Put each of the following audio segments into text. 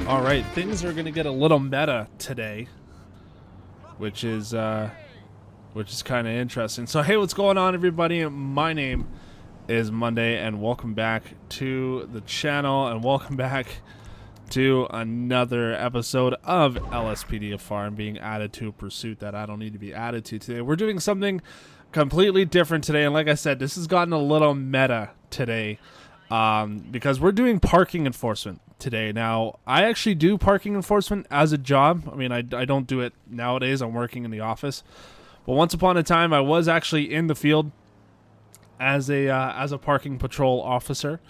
All right, things are gonna get a little meta today, which is kind of interesting. So hey, what's going on, everybody? My name is Monday, and welcome back to the channel, and welcome back to another episode of Lspdfr and being added to a pursuit that I don't need to be added to today. We're doing something completely different today, and like I said, this has gotten a little meta today because we're doing parking enforcement today. Now, I actually do parking enforcement as a job. I mean, I don't do it nowadays. I'm working in the office, but once upon a time, I was actually in the field as a parking patrol officer.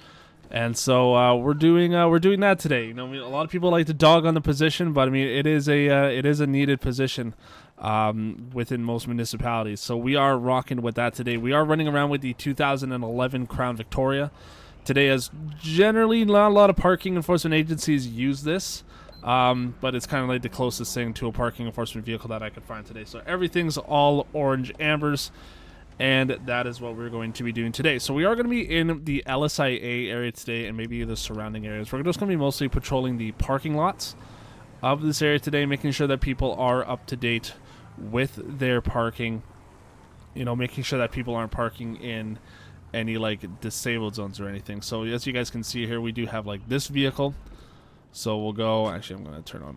And so we're doing that today. You know, I mean, a lot of people like to dog on the position, but I mean, it is a needed position within most municipalities. So we are rocking with that today. We are running around with the 2011 Crown Victoria today, as generally not a lot of parking enforcement agencies use this, but it's kind of like the closest thing to a parking enforcement vehicle that I could find today. So everything's all orange ambers, and that is what we're going to be doing today. So we are going to be in the LSIA area today and maybe the surrounding areas. We're just going to be mostly patrolling the parking lots of this area today, making sure that people are up to date with their parking, you know, making sure that people aren't parking in any like disabled zones or anything. So as you guys can see here, we do have like this vehicle. So we'll go, actually I'm going to turn on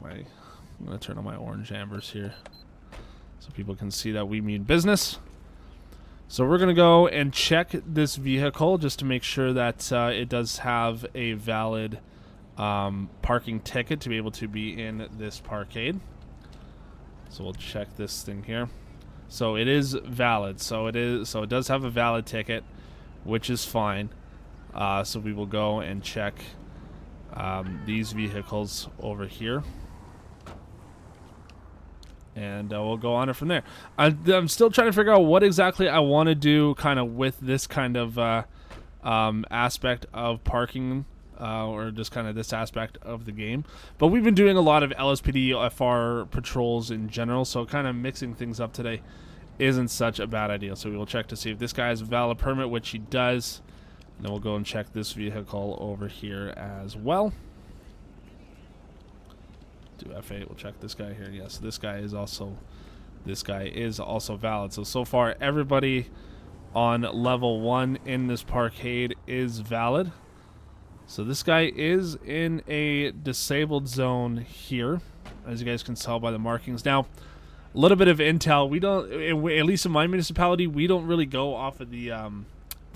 my orange ambers here so people can see that we mean business. So we're going to go and check this vehicle just to make sure that it does have a valid parking ticket to be able to be in this parkade. So we'll check this thing here. So it is valid. So it does have a valid ticket, which is fine. So we will go and check these vehicles over here, and we'll go on it from there. I'm still trying to figure out what exactly I want to do kind of with this kind of aspect of parking, or just kind of this aspect of the game. But we've been doing a lot of Lspdfr patrols in general, so kind of mixing things up today isn't such a bad idea. So we will check to see if this guy has a valid permit, which he does. And then we'll go and check this vehicle over here as well. Do F8, we'll check this guy here. Yes, this guy is also valid. So far everybody on level 1 in this parkade is valid. So this guy is in a disabled zone here, as you guys can tell by the markings. Now, a little bit of intel. We don't, at least in my municipality, we don't really go off of the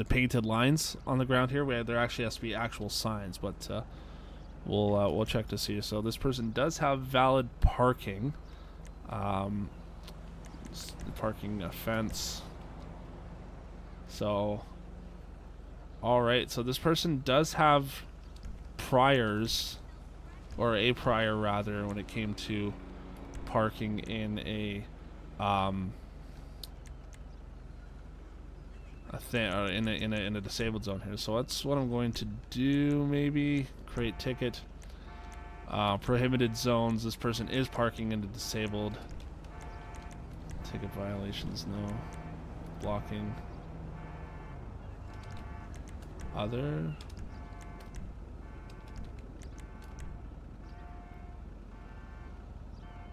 painted lines on the ground here, where there actually has to be actual signs, but we'll check to see. So this person does have valid parking, parking offense. So all right, so this person does have priors, or a prior rather, when it came to parking in a in a disabled zone here. So that's what I'm going to do. Maybe create ticket. Prohibited zones. This person is parking in the disabled. Ticket violations, no. Blocking. Other.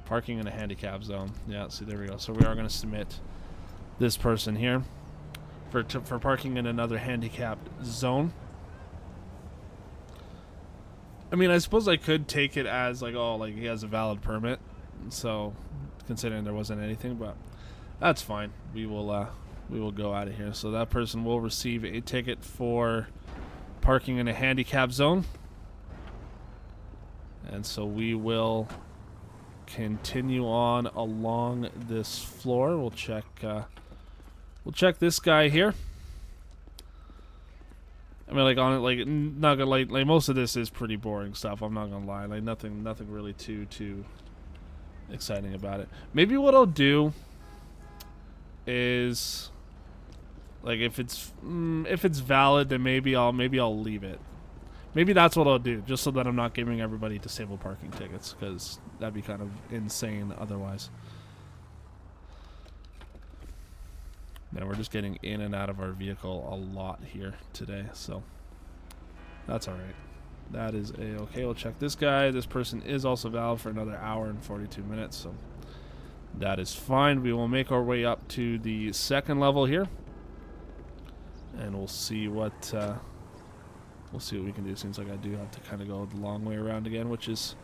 Parking in a handicap zone. Yeah, see, there we go. So we are going to submit this person here for parking in another handicapped zone. I mean, I suppose I could take it as like, oh, like he has a valid permit. So considering there wasn't anything, but that's fine. We will go out of here. So that person will receive a ticket for parking in a handicap zone. And so we will continue on along this floor. We'll check this guy here. I mean, like on it, like not gonna like most of this is pretty boring stuff. I'm not gonna lie, like nothing really too exciting about it. Maybe what I'll do is, like, if it's valid, then maybe I'll leave it. Maybe that's what I'll do, just so that I'm not giving everybody disabled parking tickets, because that'd be kind of insane otherwise. Man, we're just getting in and out of our vehicle a lot here today, so that's alright. That is a-okay. We'll check this guy. This person is also valid for another hour and 42 minutes, so that is fine. We will make our way up to the second level here, and we'll see what we can do. Seems like I do have to kind of go the long way around again, which is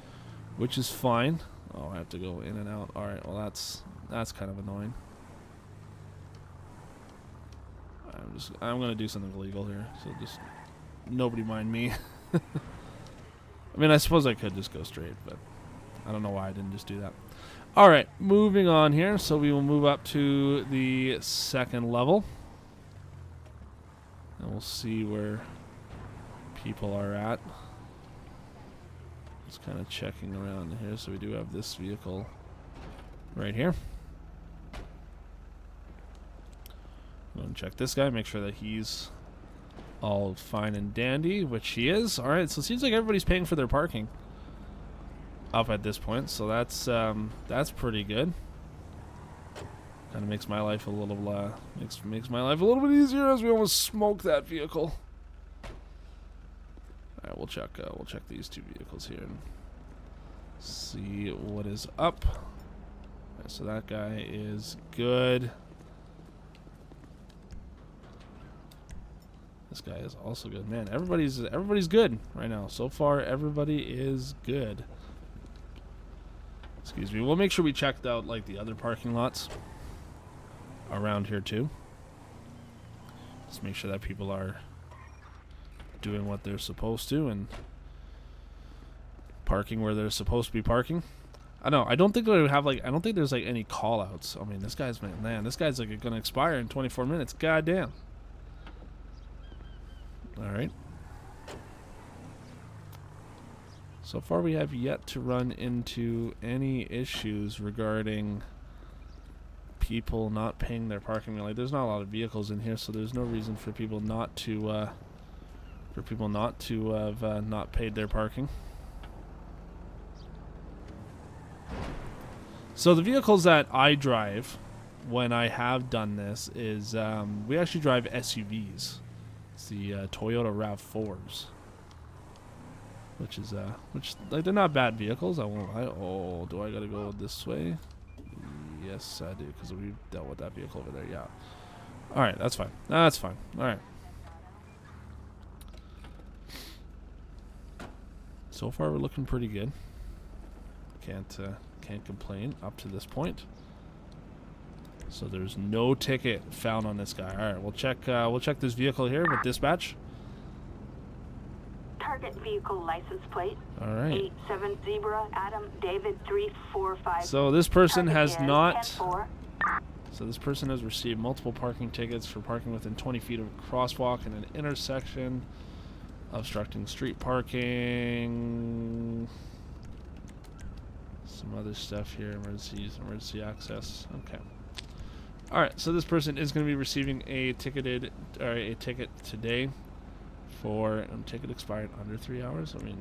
fine. Oh, I have to go in and out. All right. Well, that's kind of annoying. I'm gonna do something illegal here, so just nobody mind me. I mean, I suppose I could just go straight, but I don't know why I didn't just do that. All right, moving on here. So we will move up to the second level, and we'll see where people are at. Just kind of checking around here. So we do have this vehicle right here. I'm going to check this guy, make sure that he's all fine and dandy, which he is. All right, so it seems like everybody's paying for their parking up at this point, so that's pretty good. Kind of makes my life a little makes my life a little bit easier as we almost smoked that vehicle. All right, we'll check these two vehicles here and see what is up. All right, so that guy is good. This guy is also good. Man, everybody's good right now. So far, everybody is good. Excuse me. We'll make sure we checked out like the other parking lots around here too. Just make sure that people are doing what they're supposed to and parking where they're supposed to be parking. I don't think they have I don't think there's like any call outs. I mean, this guy's like gonna expire in 24 minutes. Goddamn. Alright. So far we have yet to run into any issues regarding people not paying their parking. Like, there's not a lot of vehicles in here, so there's no reason for people not to have not paid their parking. So the vehicles that I drive when I have done this is we actually drive SUVs. It's the Toyota RAV4s, which like they're not bad vehicles. Oh, do I gotta go this way? Yes, I do, because we dealt with that vehicle over there. Yeah. All right, that's fine. That's fine. All right. So far, we're looking pretty good. Can't complain up to this point. So there's no ticket found on this guy. All right, we'll check this vehicle here with dispatch. Target vehicle license plate. All right. 87 Zebra Adam David 345. So this person has not. 10-4. So this person has received multiple parking tickets for parking within 20 feet of a crosswalk in an intersection, obstructing street parking. Some other stuff here. Emergency access. Okay. All right, so this person is going to be receiving a ticket today for ticket expired under 3 hours. I mean,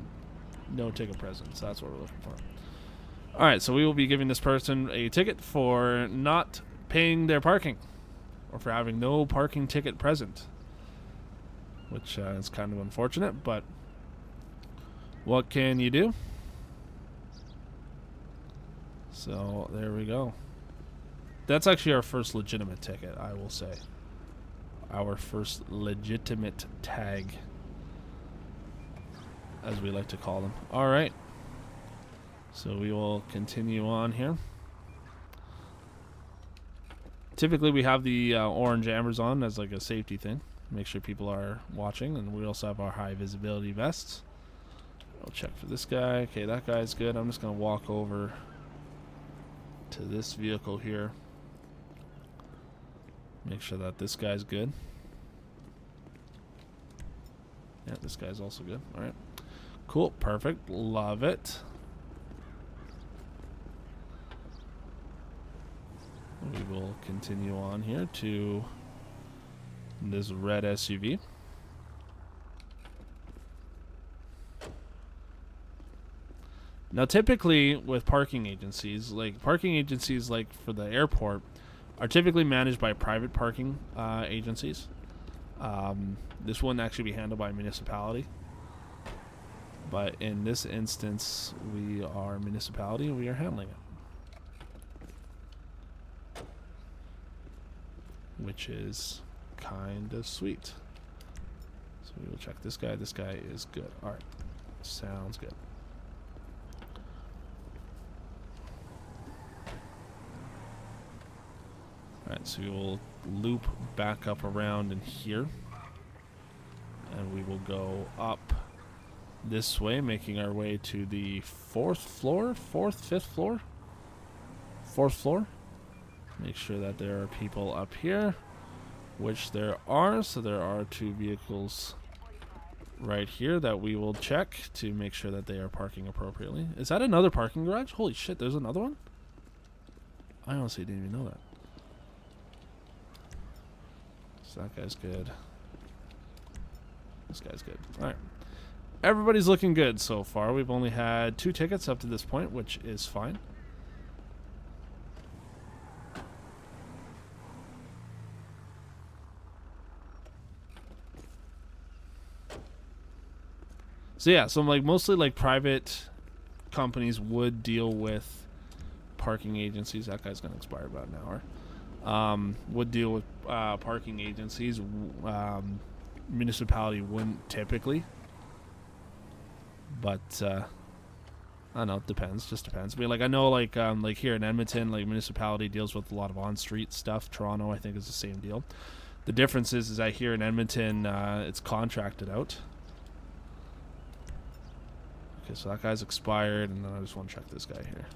no ticket present, so that's what we're looking for. All right, so we will be giving this person a ticket for not paying their parking or for having no parking ticket present, which is kind of unfortunate, but what can you do? So there we go. That's actually our first legitimate ticket, I will say. Our first legitimate tag, as we like to call them. All right. So we will continue on here. Typically, we have the orange ambers on as like a safety thing. Make sure people are watching. And we also have our high visibility vests. I'll check for this guy. Okay, that guy's good. I'm just going to walk over to this vehicle here. Make sure that this guy's good. Yeah, this guy's also good. All right. Cool. Perfect. Love it. We will continue on here to this red SUV. Now, typically with parking agencies like for the airport are typically managed by private parking agencies. This wouldn't actually be handled by a municipality. But in this instance, we are a municipality and we are handling it. Which is kind of sweet. So we will check this guy. This guy is good. Alright. Sounds good. Alright, so we will loop back up around in here. And we will go up this way, making our way to the fifth floor? Fourth floor. Make sure that there are people up here, which there are. So there are 2 vehicles right here that we will check to make sure that they are parking appropriately. Is that another parking garage? Holy shit, there's another one? I honestly didn't even know that. So that guy's good. This guy's good. Alright. Everybody's looking good so far. We've only had 2 tickets up to this point, which is fine. So yeah, so like mostly like private companies would deal with parking agencies. That guy's gonna expire about an hour. Would deal with parking agencies. Municipality wouldn't typically, but I don't know. It depends. Just depends. I mean, like I know, like here in Edmonton, like municipality deals with a lot of on-street stuff. Toronto, I think, is the same deal. The difference is that here in Edmonton, it's contracted out. Okay, so that guy's expired, and then I just want to check this guy here.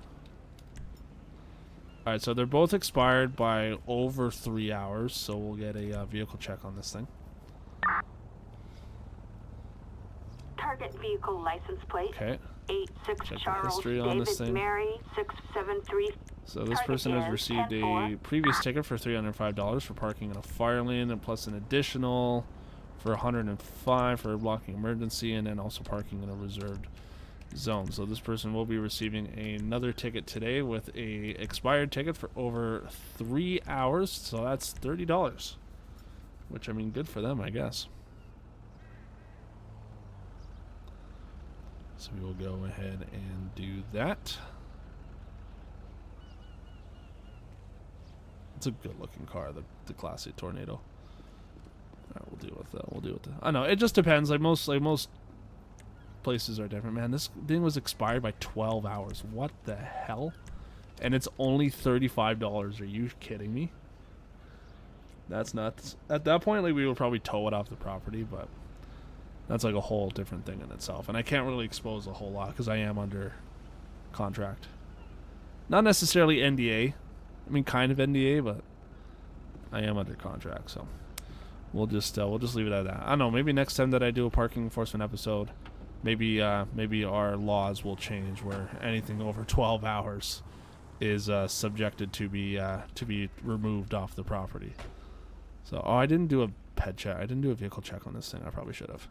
Alright, so they're both expired by over 3 hours, so we'll get a vehicle check on this thing. Target vehicle license plate. Okay. 86 Check the Charles history on this David thing. Mary 673. So this person has received a previous ticket for $305 for parking in a fire lane, and plus an additional for $105 for blocking emergency, and then also parking in a reserved zone. So this person will be receiving another ticket today with a expired ticket for over 3 hours. So that's $30, which I mean, good for them, I guess. So we will go ahead and do that. It's a good-looking car, the classic Tornado. All right, we'll deal with that. We'll deal with that. I know it just depends. Like most places are different. Man, this thing was expired by 12 hours. What the hell? And it's only $35. Are you kidding me? That's nuts. At that point, like we would probably tow it off the property, but that's like a whole different thing in itself. And I can't really expose a whole lot because I am under contract. Not necessarily NDA. I mean, kind of NDA, but I am under contract, so we'll just leave it at that. I don't know. Maybe next time that I do a parking enforcement episode, maybe our laws will change where anything over 12 hours is subjected to be removed off the property. So, I didn't do a ped check. I didn't do a vehicle check on this thing. I probably should have.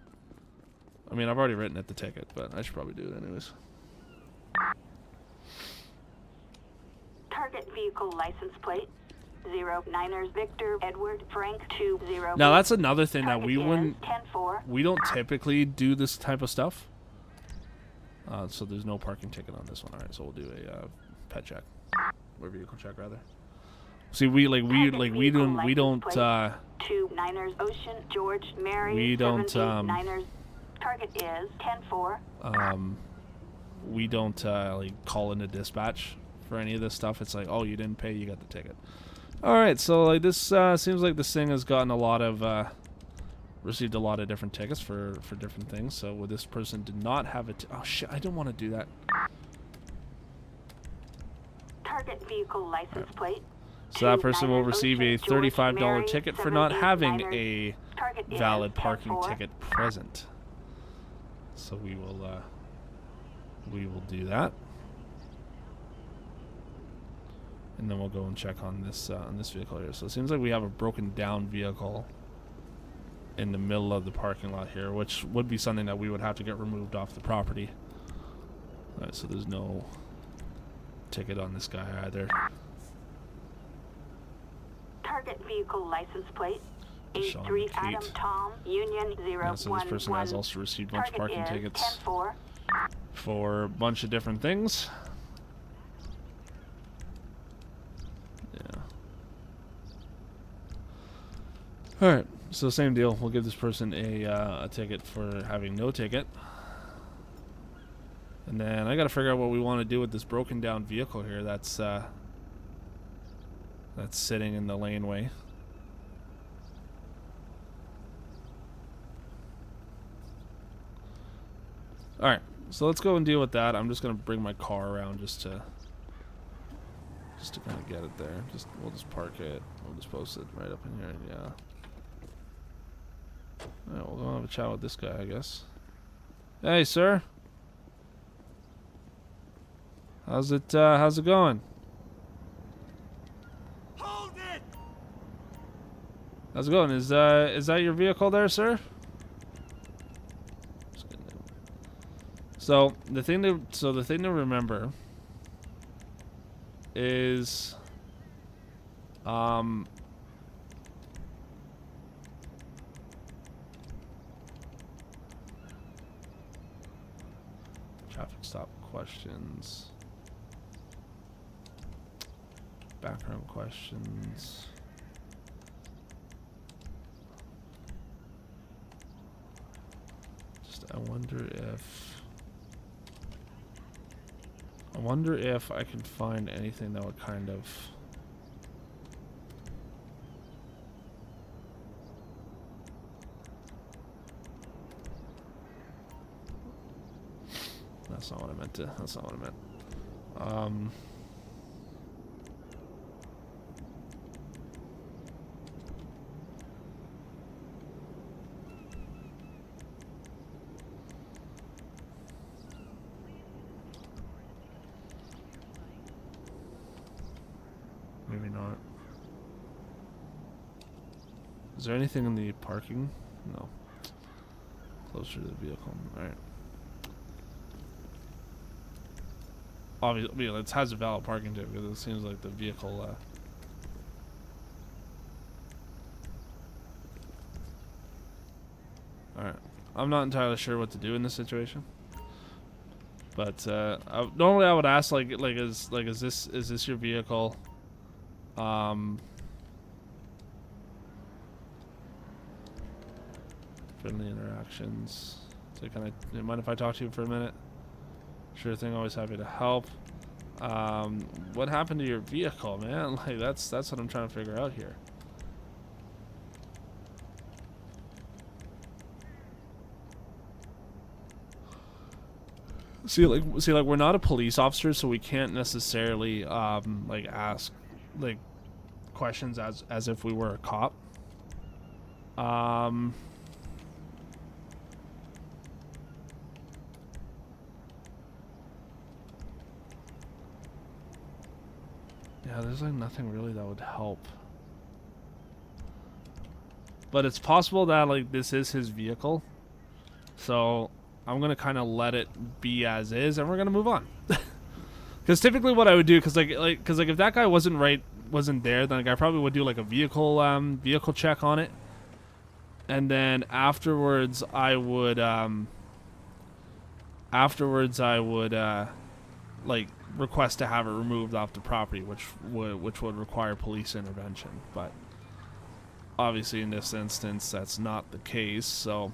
I mean, I've already written it the ticket, but I should probably do it anyways. Target vehicle license plate 09ers Victor Edward Frank 20. Now that's another thing that we Target wouldn't. is 10-4. We don't typically do this type of stuff. So there's no parking ticket on this one. All right, so we'll do a pet check or vehicle check rather. See, we don't 29ers Ocean George Mary. We don't 9ers. Target is 10-4. We don't like call into dispatch for any of this stuff. It's like, oh, you didn't pay, you got the ticket. All right, so like this seems like this thing has gotten a lot of received a lot of different tickets for different things. So this person did not have it. Oh shit, I don't want to do that. Target vehicle license plate. So that person will receive a $35 ticket for not having a valid parking ticket present. So we will do that, and then we'll go and check on this vehicle here. So it seems like we have a broken down vehicle in the middle of the parking lot here, which would be something that we would have to get removed off the property. All right, so there's no ticket on this guy either. Target vehicle license plate. Sean 83 Kate. Adam Tom Union 011. Yeah, so this person has also received a bunch of parking tickets. 10-4. for a bunch of different things. Yeah. Alright, so same deal. We'll give this person a ticket for having no ticket. And then I gotta figure out what we want to do with this broken down vehicle here that's sitting in the laneway. Alright, so let's go and deal with that. I'm just gonna bring my car around just to kind of get it there. We'll just park it. We'll just post it right up in here. Yeah. Alright, we'll go have a chat with this guy, I guess. Hey, sir. How's it going? Hold it! How's it going? Is that your vehicle there, sir? So the thing to remember is traffic stop questions, background questions. I wonder if I can find anything that would kind of That's not what I meant to. That's not what I meant. Maybe not. Is there anything in the parking? No. Closer to the vehicle. Alright. Obviously, it has a valid parking ticket because it seems like the vehicle. Alright. I'm not entirely sure what to do in this situation. But normally I would ask is this your vehicle? Friendly interactions. So kind of, mind if I talk to you for a minute? Sure thing, always happy to help. What happened to your vehicle, man? Like that's what I'm trying to figure out here. See, we're not a police officer, so we can't necessarily like ask like questions as if we were a cop. Yeah, there's like nothing really that would help. But it's possible that like this is his vehicle. So I'm gonna kind of let it be as is, and we're gonna move on. Because typically, what I would do, because if that guy wasn't there, then like I probably would do like a vehicle check on it, and then afterwards I would like request to have it removed off the property, which would require police intervention. But obviously, in this instance, that's not the case, so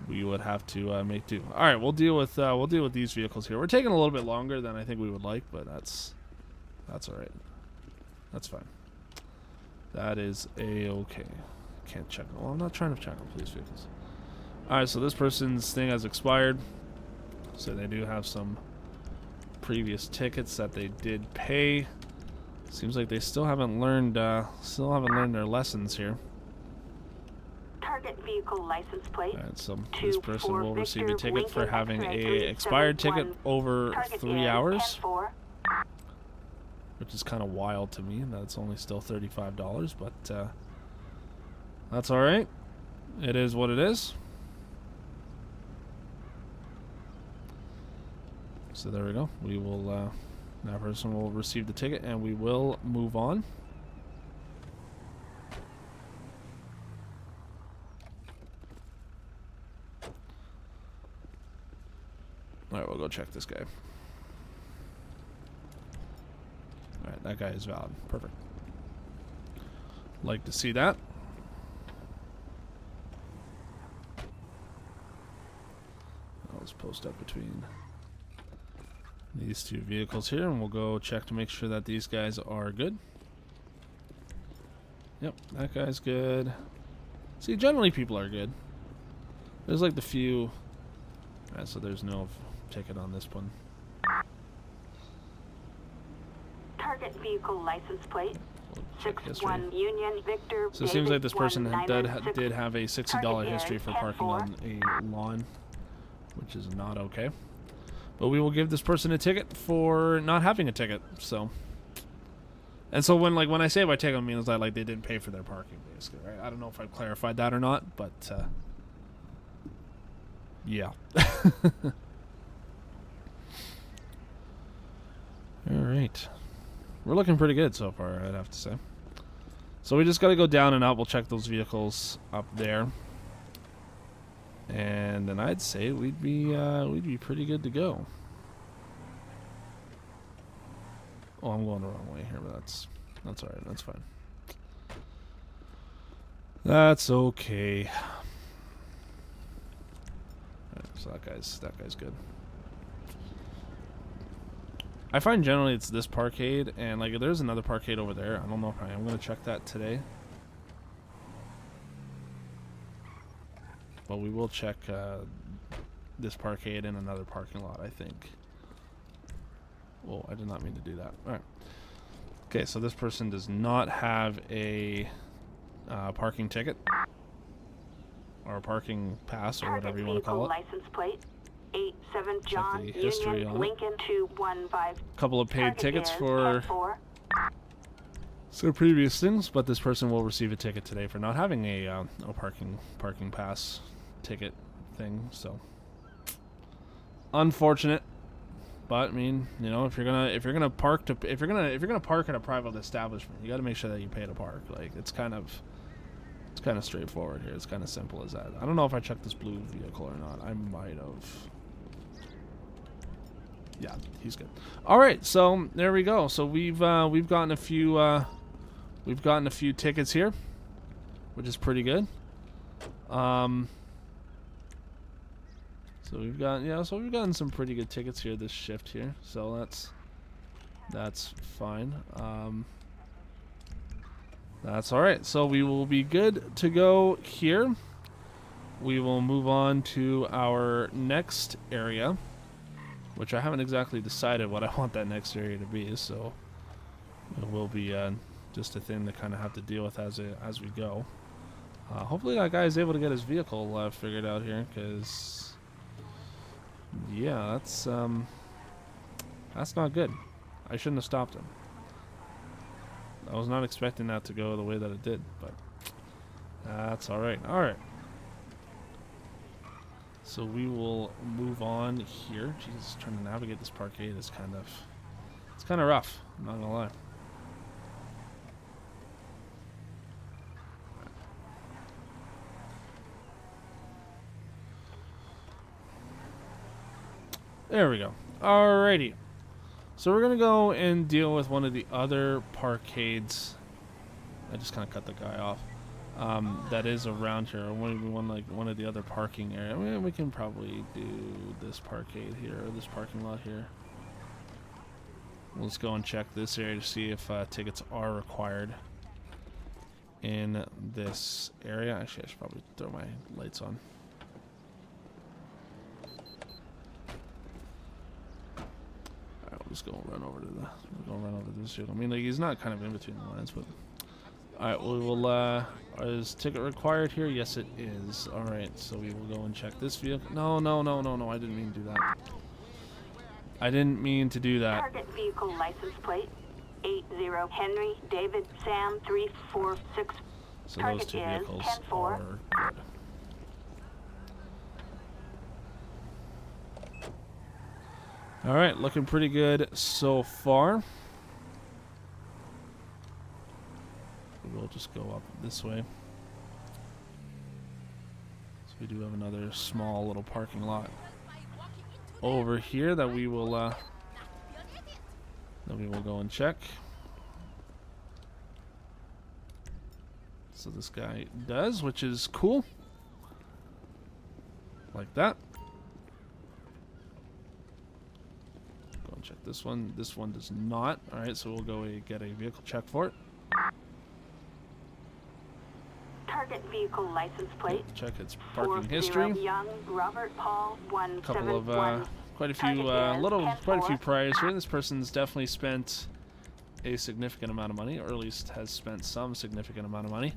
we would have to make do. All right, we'll deal with these vehicles here. We're taking a little bit longer than I think we would like, but that's all right. That's fine. That is a-okay. Can't check. Well, I'm not trying to check on police vehicles. All right, so this person's thing has expired, so they do have some previous tickets that they did pay. Seems like they still haven't learned their lessons here. Target vehicle license plate. Alright, so this person will receive a ticket for having a expired ticket over 3 hours, which is kind of wild to me. That's only still $35, but that's all right. It is what it is. So there we go. We will that person will receive the ticket, and we will move on. Alright, we'll go check this guy. Alright, that guy is valid. Perfect. Like to see that. I'll just post up between these two vehicles here, and we'll go check to make sure that these guys are good. Yep, that guy's good. See, generally people are good. There's like the few... Alright, so there's no ticket on this one. Target vehicle license plate. We'll check history. 61 Union Victor. So it seems like this person did 1996. have a $60 history for parking on a lawn, which is not okay. But we will give this person a ticket for not having a ticket. So, and so when I say by ticket, I mean that like they didn't pay for their parking, basically, right? I don't know if I've clarified that or not, but yeah. All right, we're looking pretty good so far, I'd have to say. So we just got to go down and out. We'll check those vehicles up there, and then I'd say we'd be pretty good to go. Oh, I'm going the wrong way here, but that's all right. That's fine. That's okay. All right, so that guy's good. I find generally it's this parkade, and like there's another parkade over there. I don't know if I'm gonna check that today, but we will check this parkade in another parking lot, I think. Whoa, I did not mean to do that. All right. Okay, so this person does not have a parking ticket or a parking pass or whatever you want to call it. License plate 87 John the history Union on it. Lincoln 215. Couple of paid Target tickets is for 10-4. some previous things, but this person will receive a ticket today for not having a parking pass ticket thing. So unfortunate, but I mean, you know, if you're gonna park in a private establishment, you got to make sure that you pay to park. Like it's kind of straightforward here. It's kind of simple as that. I don't know if I checked this blue vehicle or not. I might have. Yeah, he's good. All right, so there we go. So we've gotten a few tickets here, which is pretty good. So we've gotten some pretty good tickets here this shift here. So that's fine. That's all right. So we will be good to go here. We will move on to our next area, which I haven't exactly decided what I want that next area to be. So it will be just a thing to kind of have to deal with as we go. Hopefully that guy is able to get his vehicle figured out here, because yeah, that's not good. I shouldn't have stopped him. I was not expecting that to go the way that it did, but that's all right. All right. So we will move on here. Jesus, trying to navigate this parkade is kind of rough. I'm not gonna lie. There we go. Alrighty. So we're gonna go and deal with one of the other parkades. I just kind of cut the guy off. That is around here. One of the other parking areas. I mean, we can probably do this parkade here, or this parking lot here. Let's go and check this area to see if tickets are required in this area. Actually, I should probably throw my lights on. Alright, we'll just go and run over to this vehicle. I mean, like, he's not kind of in between the lines, but alright, we will, is ticket required here? Yes, it is. Alright, so we will go and check this vehicle. No, I didn't mean to do that. I didn't mean to do that. Target vehicle license plate 80 Henry David Sam 346. So Target those two is vehicles 10-4. are good. Alright, looking pretty good so far. We'll just go up this way. So we do have another small little parking lot over here that we will go and check. So this guy does, which is cool. Like that. Go and check this one. This one does not. Alright, so we'll go get a vehicle check for it. Target vehicle license plate. Check its parking history. Young Robert Paul A couple of 171. quite a few priors here. This person's definitely spent a significant amount of money, or at least has spent some significant amount of money.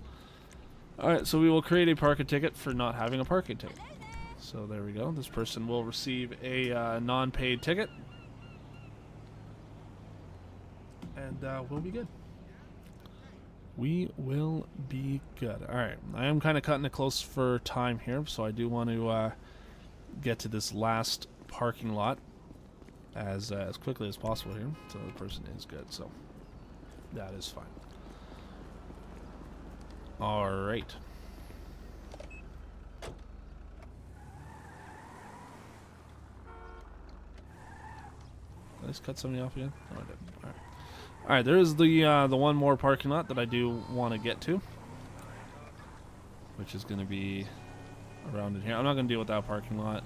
Alright, so we will create a parking ticket for not having a parking ticket. So there we go. This person will receive a non-paid ticket. And we'll be good. We will be good. Alright, I am kind of cutting it close for time here, so I do want to get to this last parking lot as quickly as possible here. So the person is good, so that is fine. Alright. Did I just cut somebody off again? No, I didn't. Alright. Alright, there is the one more parking lot that I do want to get to, which is going to be around in here. I'm not going to deal with that parking lot.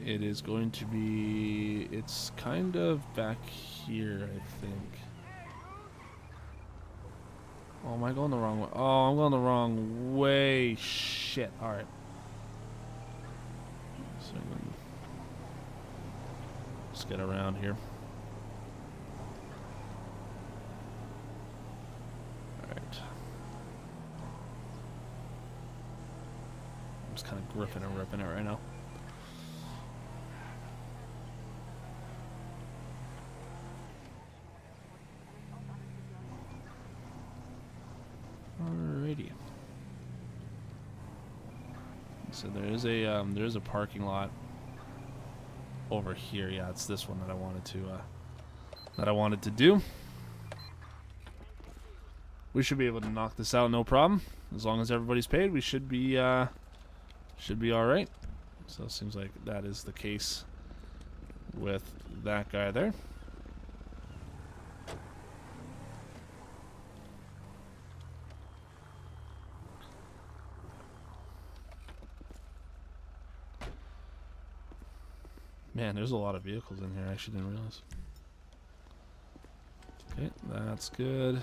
It is going to be... It's kind of back here, I think. Oh, am I going the wrong way? Oh, I'm going the wrong way. Shit. Alright. So I'm gonna just get around here. Alright. I'm just kind of gripping and ripping it right now. Alrighty. So there is a parking lot over here. Yeah, it's this one that I wanted to do. We should be able to knock this out, no problem. As long as everybody's paid, we should be all right. So it seems like that is the case with that guy there. Man, there's a lot of vehicles in here. I actually didn't realize. Okay, that's good.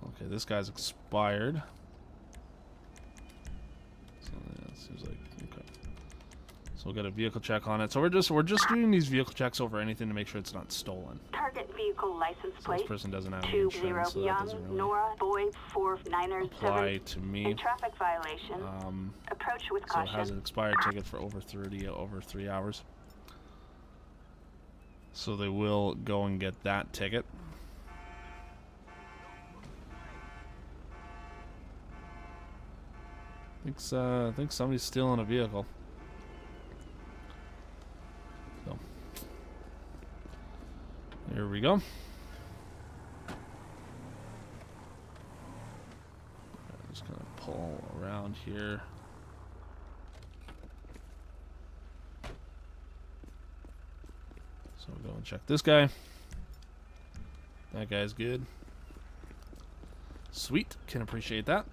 Okay, this guy's expired. So yeah, it seems like okay. So we'll get a vehicle check on it. So we're just doing these vehicle checks over anything to make sure it's not stolen. Target vehicle license So plate. this person doesn't have any insurance, so that doesn't really Nora Boy 49er apply to me. A traffic violation. Approach with So it caution. has an expired ticket for over 3 hours. So they will go and get that ticket. I think somebody's stealing a vehicle. So here we go. I'm just gonna pull around here. So we'll go and check this guy. That guy's good. Sweet, can appreciate that.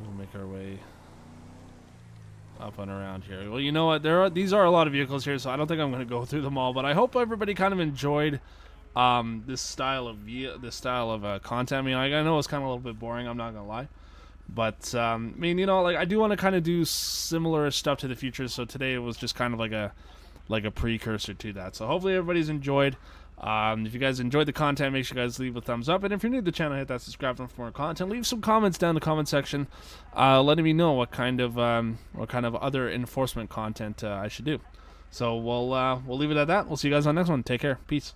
We'll make our way up and around here. Well, you know what? These are a lot of vehicles here, so I don't think I'm going to go through them all. But I hope everybody kind of enjoyed this style of content. I mean, I know it's kind of a little bit boring. I'm not going to lie. But I mean, you know, like I do want to kind of do similar stuff to the future. So today it was just kind of like a precursor to that. So hopefully everybody's enjoyed. If you guys enjoyed the content, make sure you guys leave a thumbs up, and if you're new to the channel, hit that subscribe button for more content. Leave some comments down in the comment section, letting me know what kind of other enforcement content I should do. So we'll leave it at that. We'll see you guys on the next one. Take care. Peace.